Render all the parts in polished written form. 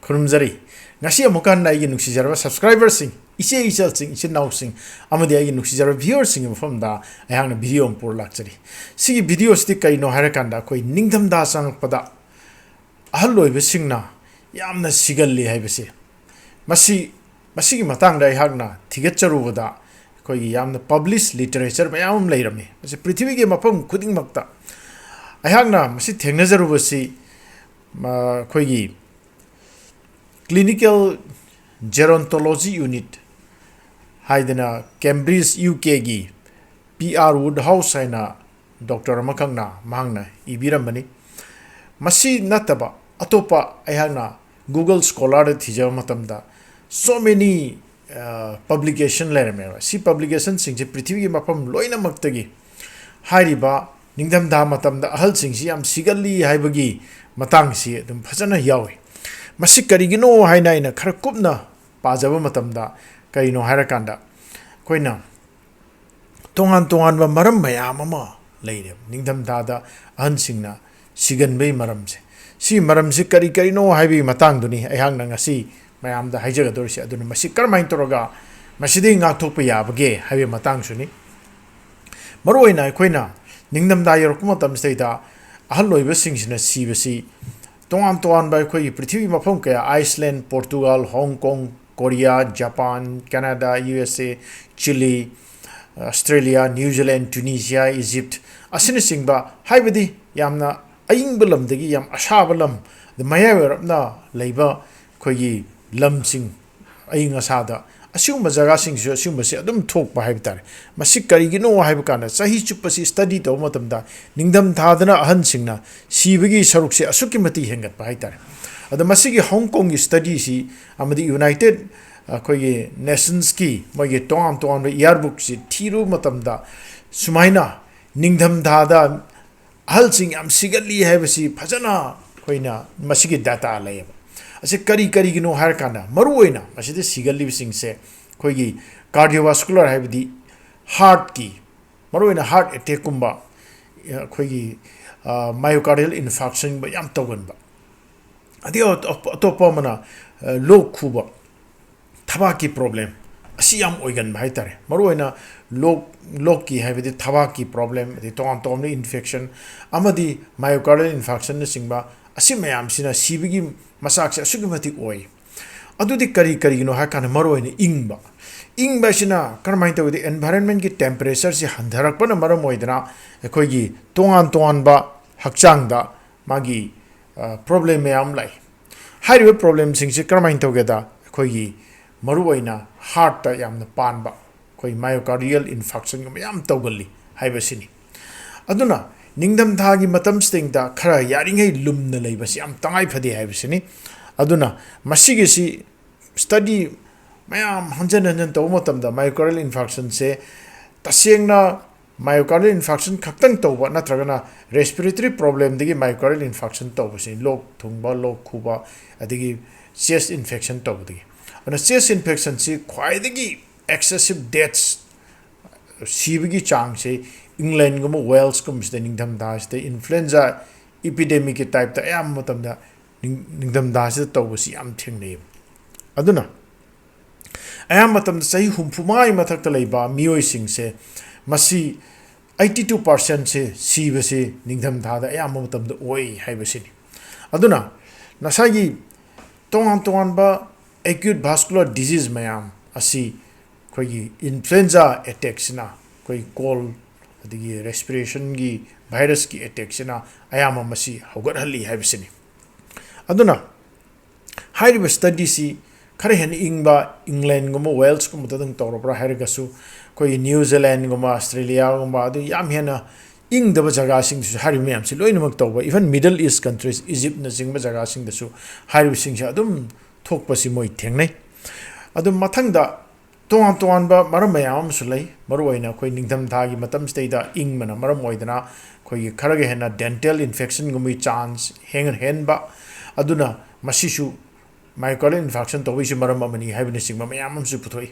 ꯈꯨꯔꯨꯝꯖꯔꯤ ꯉꯁꯤ ꯑꯃꯨꯛ ꯍꯟꯅ ꯑꯩꯒꯤ ꯅꯨꯡꯁꯤꯖꯔꯕ ꯁꯕꯁꯀ꯭ꯔꯥꯏꯕꯔꯁꯤꯡ ꯏꯆꯦ ꯏꯆꯜꯁꯤꯡ ꯏꯆꯤꯟꯅꯥꯎꯁꯤꯡ ꯑꯃꯗꯤ ꯑꯩꯒꯤ ꯅꯨꯡꯁꯤꯖꯔꯕ ꯚꯤꯌꯨꯑꯔꯁꯤꯡꯒꯤ ꯃꯐꯝꯗ ꯑꯩꯍꯥꯛꯅ ꯚꯤꯗꯤꯑꯣ ꯑꯃ ꯄꯨꯔ ꯂꯥꯛꯆꯔꯤ ꯁꯤꯒꯤ ꯚꯤꯗꯤꯑꯣꯁꯤꯗꯤ ꯀꯩꯅꯣ ꯍꯥꯏꯔꯀꯥꯟꯗ ꯑꯩꯈꯣꯏ ꯅꯤꯡꯊꯝꯊꯥ ꯆꯪꯉꯛꯄꯗ ꯑꯍꯜ ꯑꯣꯏꯕꯁꯤꯡꯅ ꯌꯥꯝꯅ ꯁꯤꯒꯜꯂꯤ ꯍꯥꯏꯕꯁꯦ ꯃꯁꯤꯒꯤ ꯃꯇꯥꯡꯗ ꯑꯩꯍꯥꯛꯅ ꯊꯤꯒꯠꯆꯔꯨꯕꯗ ꯑꯩꯈꯣꯏꯒꯤ ꯌꯥꯝꯅ ꯄꯕ꯭ꯂꯤꯁ ꯂꯤꯇꯔꯦꯆꯔ ꯃꯌꯥꯝ ꯑꯃ ꯂꯩꯔꯝꯃꯤ ꯃꯁꯤ ꯄ꯭ꯔꯤꯊꯤꯕꯤꯒꯤ ꯃꯐꯝ ꯈꯨꯗꯤꯡꯃꯛꯇ ꯑꯩꯍꯥꯛꯅ ꯃꯁꯤ ꯊꯦꯡꯅꯖꯔꯨꯕꯁꯤ ꯑꯩꯈꯣꯏꯒꯤ clinical gerontology unit haidana Cambridge UK gi PR Woodhouse haina doctor amakangna mahangna ibiramani masi nataba atopa ayhagna Google Scholar da thija matamda so many publication lerame si publication singje prithvi gi mafam loina maktagi hairiba ningdamda matamda ahal singsi yam sigalli haibagi matang si dum phajana yawi masi karigino haina ina khara kupna pajaba matamda karino hairakanda koina tongan ba maram mayam ama leire ningdamda da ahansingna siganbei maramse si maramse karino haibi matang duni aihangna ngasi mayamda haijagadorisi aduna masi karmain toroga masidi ngathokpa yabage haibi matang suni maroina koina ningdamda yorokma matamseida ahal loiba singsina sibasi tongan by koi prithvi mafam kaya Iceland, Portugal, Hong Kong, Korea, Japan, Canada, USA, Chile, Australia, New Zealand, Tunisia, Egypt asina singba haibadi yamna ayingba lamdagi yam ashaba lam the mayawrapna leiba koi lam sing aying asada asuma jaga sing su asuma se adum thokpa haibtare masi karigino haibkana sahi chupasi study to matamda ningdam thadana ahan singna sibagi saruk se asuki mati hengat pa haitare ada masigi Hong Kong gi study si amadi United koi nations ki mogi ton yearbook si thiru matamda sumaina ningdam thada ahal sing am sigali haibasi phajana koina masigi data layaba ase kari gino har kana maruoina aside sigalli singse koigi cardiovascular haibdi heart ki maruoina heart attack kumba koigi myocardial infarction ba yam toganba adi atopa mana lok khuba thabaki problem asi yam oigan bhai tare maruoina lok ki haibdi thabaki problem adi ton infection amadi myocardial infarction na singba asi mayam sina sibigi masak asugi mati oi adudi kari no ha kana maroina ingba sina karmai tawdi environment ki temperature si handharak pana maram oidana ekoi gi tongan ba hakchang da magi problem mayam lai haiwe problem sing si karmai tawgeda ekoi gi maruoina heart ta yamna panba koi myocardial infarction mayam tawgalli haibasini aduna ningdam thagi matam sting da khara yaringai lumna leibasi am tangai phade haibasini aduna masigi si study mayam hanjan taw matamda myocardial infarction se tasengna myocardial infarction khaktang tawba natragana respiratory problem digi myocardial infarction tawbasi lok thungba lok khuba adigi chest infection tawdigi ana chest infection si khwaidagi excessive deaths sibigi chang se England gum Wales gum the ningdam das the influenza epidemic type the am matamda ningdam das the tawsi am thingnei aduna ayam matam sahi humphumai mathakta leiba mioi sing se masi 82% se sibase ningdam da da ayam matam da oi haibasini aduna nasagi tongan ba acute vascular disease mayam asi koi influenza attacks na koi cold adigi respiration gi virus ki attack sina ayama masi hogat halli haibsini aduna hairiba study si khare hen ingba England guma Wales guma tadang torobra hairigasu koi New Zealand guma Australia guma adu yam hena ingdaba jaga sing su hari myam si loinamak tawba even Middle East countries Egypt na singba jaga sing dasu hairiba sing sa adum thokpa si moi thengnai adum mathangda ton ba maram mayam sulai maruoina koi ningdam thagi matam steida ingmana maram oidana koi kharaga hena dental infection gumi chance hen ba aduna masisu myocardial infarction to wi maram amani haibne singma mayam su puthoi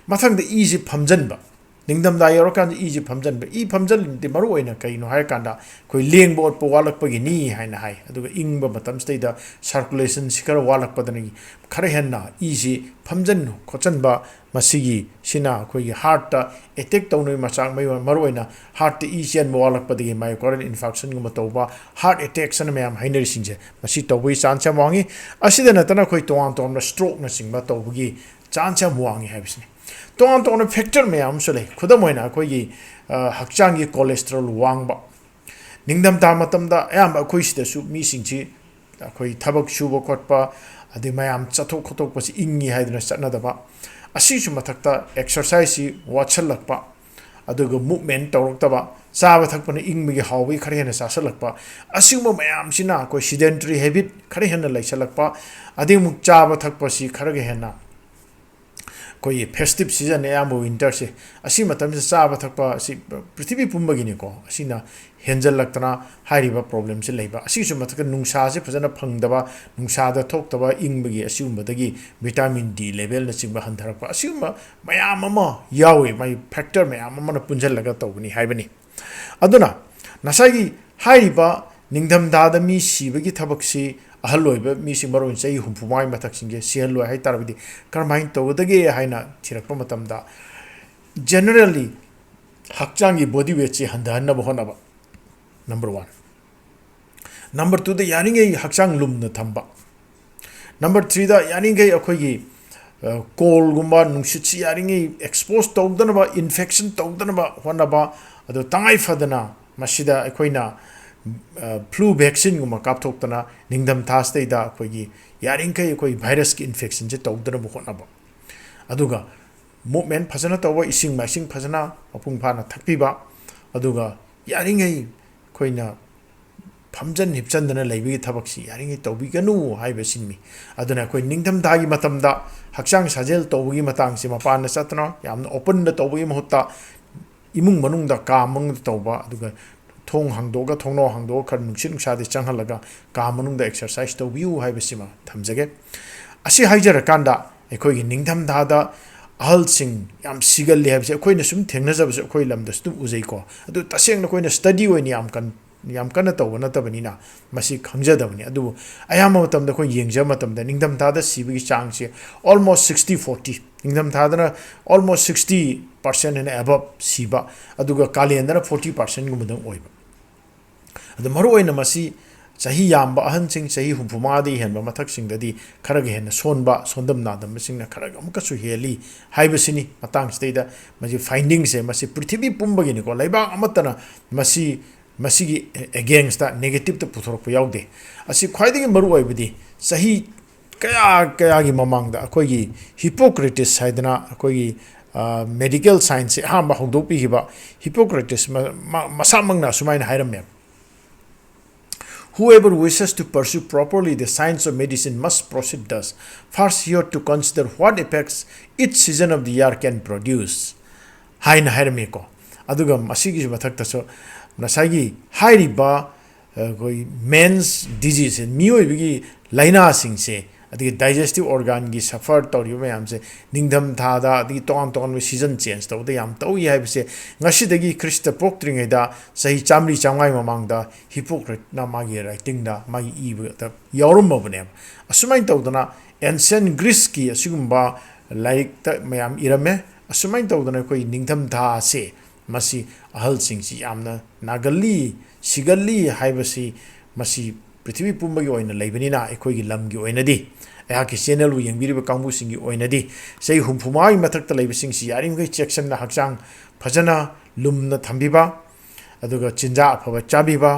mathang da easy phamjan ba ꯅꯤꯡꯊꯝꯊꯥ ꯌꯧꯔꯀꯥꯟꯗ ꯏꯁꯤ ꯐꯝꯖꯟꯕ ꯐꯝꯖꯜꯂꯤꯅꯗꯤ ꯃꯔꯨ ꯑꯣꯏꯅ ꯀꯩꯅꯣ ꯍꯥꯏꯔꯀꯥꯟꯗ ꯑꯩꯈꯣꯏ ꯂꯦꯡꯕ ꯑꯣꯠꯄ ꯋꯥꯠꯂꯛꯄꯒꯤꯅꯤ ꯍꯥꯏꯅ ꯍꯥꯏ ꯑꯗꯨꯒ ꯏꯪꯕ ꯃꯇꯝꯁꯤꯗꯩꯗ ꯁꯔꯀꯨꯂꯦꯁꯟꯁꯤ ꯈꯔ ꯋꯥꯠꯂꯛꯄꯗꯅꯤ ꯈꯔ ꯍꯦꯟꯅ ꯏꯁꯤ ꯐꯝꯖꯟ ꯈꯣꯠꯆꯟꯕ ꯃꯁꯤꯒꯤꯁꯤꯅ ꯑꯩꯈꯣꯏꯒꯤ ꯍꯥꯔꯠꯇ ꯑꯦꯇꯦꯛ ꯇꯧꯅꯕꯒꯤ ꯃꯆꯥꯛ ꯃꯔꯨ ꯑꯣꯏꯅ ꯍꯥꯔꯠꯇ ꯏ ꯆꯦꯟꯕ ꯋꯥꯠꯂꯛꯄꯗꯒꯤ ꯃꯥꯏꯑꯣꯀꯥꯔꯗꯤꯌꯜ ꯏꯟꯐꯥꯔꯛꯁꯟꯒꯨꯝꯕ ꯇꯧꯕ ꯍꯥꯔꯠ ꯑꯦꯇꯦꯛꯁꯅ ꯃꯌꯥꯝ ꯍꯥꯏꯅꯔꯤꯁꯤꯡꯁꯦ ꯃꯁꯤ ꯇꯧꯕꯒꯤ ꯆꯥꯟꯁ ꯌꯥꯝ ꯋꯥꯡꯉꯤ ꯑꯁꯤꯗ ꯅꯠꯇꯅ ꯑꯩꯈꯣꯏ ꯇꯣꯉꯥꯟ ꯇꯣꯉꯥꯟꯕ ꯁ꯭ꯇ꯭ꯔꯣꯛꯅꯆꯤꯡꯕ ꯇꯧꯕꯒꯤ ꯆꯥꯟꯁ ꯌꯥꯝ ꯋꯥꯡꯉꯤ ꯍꯥꯏꯕꯁꯤꯅꯤ तोन तोन फैक्टर मैम से खुद अखोई हक्चांगी कोलेस्ट्रॉल वांग निंगदमता अखोईसू मीसी अखोई थबक सूब खोप अद मैम चथो खोटोप इंगी है चटनदब असीसु मथक्ता एक्सरसाइज वाचलप मूवमेंट तौरतब चाब थकपन इंबी हावी खर हेन चासलप मैम अखोई सिडेंटरी हैबिट खर हेन लेसलप अदमुक चाब थकपसी खर हेन कोई फेस्टिव सीजन अयाम विंटर से चाब थक पृथ्वी पुंबगीको हेंजलना प्रॉब्लम से मथक नुसा से फजन फंगदब नुसाद थोक्तब इंबगी विटामिन डी लेवल चिंब हंधरप मैम माई फैक्टर मैम पुंजल तौबनी है अदुना नसाई निंगधमदाद मी सीबगी थबकसी अहल मीसी मरोन चई हुंफुमाई मथकसिंगे सिहल है तारबदी करमाइन तौदगे हाइना थिरक्प मतमदा जनरली हक्चांगी बॉडी वेट से हंदहनब होनब नंबर 1 नंबर 2 द यानिंगे हक्चांग लुमन थंबा नंबर 3 द यानिंगे अखोगी कोल गुंबा नुसित यानिंगे एक्सपोज तौदनब इन्फेक्शन तौदनब होनब अदो तंगाई फदना मसिदा अखोइना फ्लू वैक्सीन गुम कापथोक्तना निंगधमथासदैदा अखोगी यारिंखै अखोई वायरस की इन्फेक्शन से तौदनब होनब अदुगा मूवमेंट फजना तौब इसिंग माइसिंग फजना मपुंग फाना थकपीबा अदुगा यारिंखै अखोइना फमजन हिपचंदना लेबी थबकसी यारिंखै तौबिगनु हाइबसिनमी अदुना अखोई निंगधमथागी मतमदा हक्चांग साजेल तौबगी मतंगसे मपान चतना यामना ओपन द तौबगी महत्ता इमुंग मनुंगदा का मंग तौबा अदुगा थोंग हांगदोगा थोंगनो हांगदो खर नुंसिन नुसादे चंगहलगा का मनुंगदा एक्सरसाइज तौबियु हाइबसिमा थमजगे असि हाइजरकांदा अखोई निंगधमदादा अहलसिंग याम सिगल हाइबसे अखोइना सुम थेंगनजबसे अखोई लमदस तुम उजैको अदु तसेंगना अखोइना स्टडी ओइनी याम कन तौब नतबनिना मसी खंगजदबनी अदु अयाम मतमदा अखोई येंगज मतमदा निंगधमदादा सिबगी चांगसे ऑलमोस्ट 60-40 निंगधमदादना ऑलमोस्ट 60% एंड अबव सिबा अदुगा कालेंदना 40% गुमदं ओइबा अदु मरो ओइना मसी चाही याम अहनसिंग चाही हुफुमादी हेनबा मथकसिंगददी खरग हेन सोनबा सोंदम नादम सिंगना खरग अमुकसु हेली हाइबसिनी मतंगसदैदा मजी फाइंडिंग से मसी पृथ्वी पुंबगिनिको लैबा अमतना मसी मसीगी अगेंस्ट नेगेटिव तो पुथोरप याउदे असी ख्वाइदगी मरु ओइबदी चाही कया कयागी ममांगदा अखोगी हिपोक्रेटिस हाइदना अखोगी मेडिकल साइंस से हाम हौदोपीहिबा Hippocrates मसामंगना सुमाइन हाइरमे Whoever wishes to pursue properly the science of medicine must proceed thus. First, you have to consider what effects each season of the year can produce. Haina hairmeko. Aduga masigi mathaktaso nasagi hairiba koi men's disease miyoi bigi laina singse अदि digestive organ की सफर तौरी ma'am से निंगधम थादा अदि तोन तोन season change तौद याम तौई हाइबसे ngasiदगी Christ पोक्त्रिङैदा सही चामरी चांगाई ममांगदा हिपोक्रेटना मागी राइटिंगदा मागी इबदा यावरमबने असुमाइन तौदना ancient Greece की असुगुंबा लाइक त मैम इरमे असुमाइन तौदना कोई निंगधम था से मसी अहल सिंगसी यामना नागल्ली सिगल्ली हाइबसी मसी पृथ्वी पुंबगी ओइना लेबनिना एखोइगी लमगी ओइनदी अयाकी चैनल यंगबिरिबा कांगबुसिंगी ओइनदी सही हुंफुमाई मथक्ता लेबसिंगसी यारिंगै चेक्सनना हक्चांग फजना लुमना थंबिबा अदुगा चिंजा अफबा चाबिबा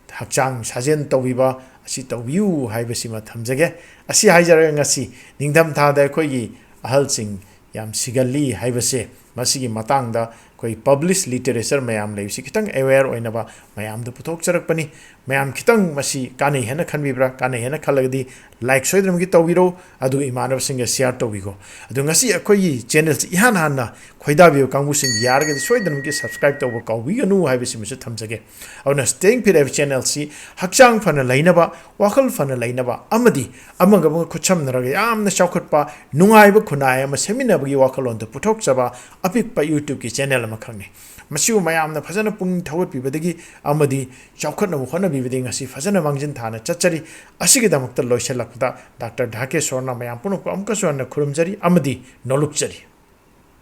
हक्चांग साजेन तौबिबा असि तौबियु हाइबसिमा थमजगे असि हाइजरगा ngasi निंगधम थादा एखोइगी अहलसिंग याम सिगल्ली हाइबसे मसिगी मतंगदा कोई पब्लिश लिटरेचर मैम लेबसी खितंग अवेयर ओइनबा मैम द पुथोक चरकपनी मैम खितंग मसी काने हेन खनबिब्रा काने हेन खलगदी लाइक सोइद्रमगी तौबिरो अदु इमानब सिंग शेयर तौबिगो अदु ngasi अखोई चैनल इहान हाना खोइदाबियो कांगु सिंग यारगदी सोइद्रमगी सब्सक्राइब तौबो काउबिगनु हाइबसी मिसे थमजगे अवना स्टेइंग फिर एव चैनल सी हक्चांग फन लैनबा वाखल फन लैनबा अमदी अमगब खुचमनरग यामना चौखटपा नुंगाइबा खुनाय अमा सेमिनबगी वाखलोन द पुथोक चबा अपिकपा यूट्यूब की चैनल ꯑꯃꯈꯛꯅꯤ ꯃꯁꯤꯕꯨ ꯃꯌꯥꯝꯅ ꯐꯖꯅ ꯄꯨꯛꯅꯤꯡ ꯊꯧꯒꯠꯄꯤꯕꯗꯒꯤ ꯑꯃꯗꯤ ꯆꯥꯎꯈꯠꯅꯕ ꯍꯣꯠꯅꯕꯤꯕꯗꯒꯤ ꯉꯁꯤ ꯐꯖꯅ ꯃꯥꯡꯖꯤꯟ ꯊꯥꯅ ꯆꯠꯆꯔꯤ ꯑꯁꯤꯒꯤꯗꯃꯛꯇ ꯂꯣꯏꯁꯤꯜꯂꯛꯄꯗ ꯗꯥꯛꯇꯔ ꯙꯥꯀꯦꯁ꯭ꯋꯔꯅ ꯃꯌꯥꯝ ꯄꯨꯝꯅꯃꯛꯄꯨ ꯑꯃꯨꯛꯀꯁꯨ ꯍꯟꯅ ꯈꯨꯔꯨꯝꯖꯔꯤ ꯑꯃꯗꯤ ꯅꯣꯂꯨꯛꯆꯔꯤ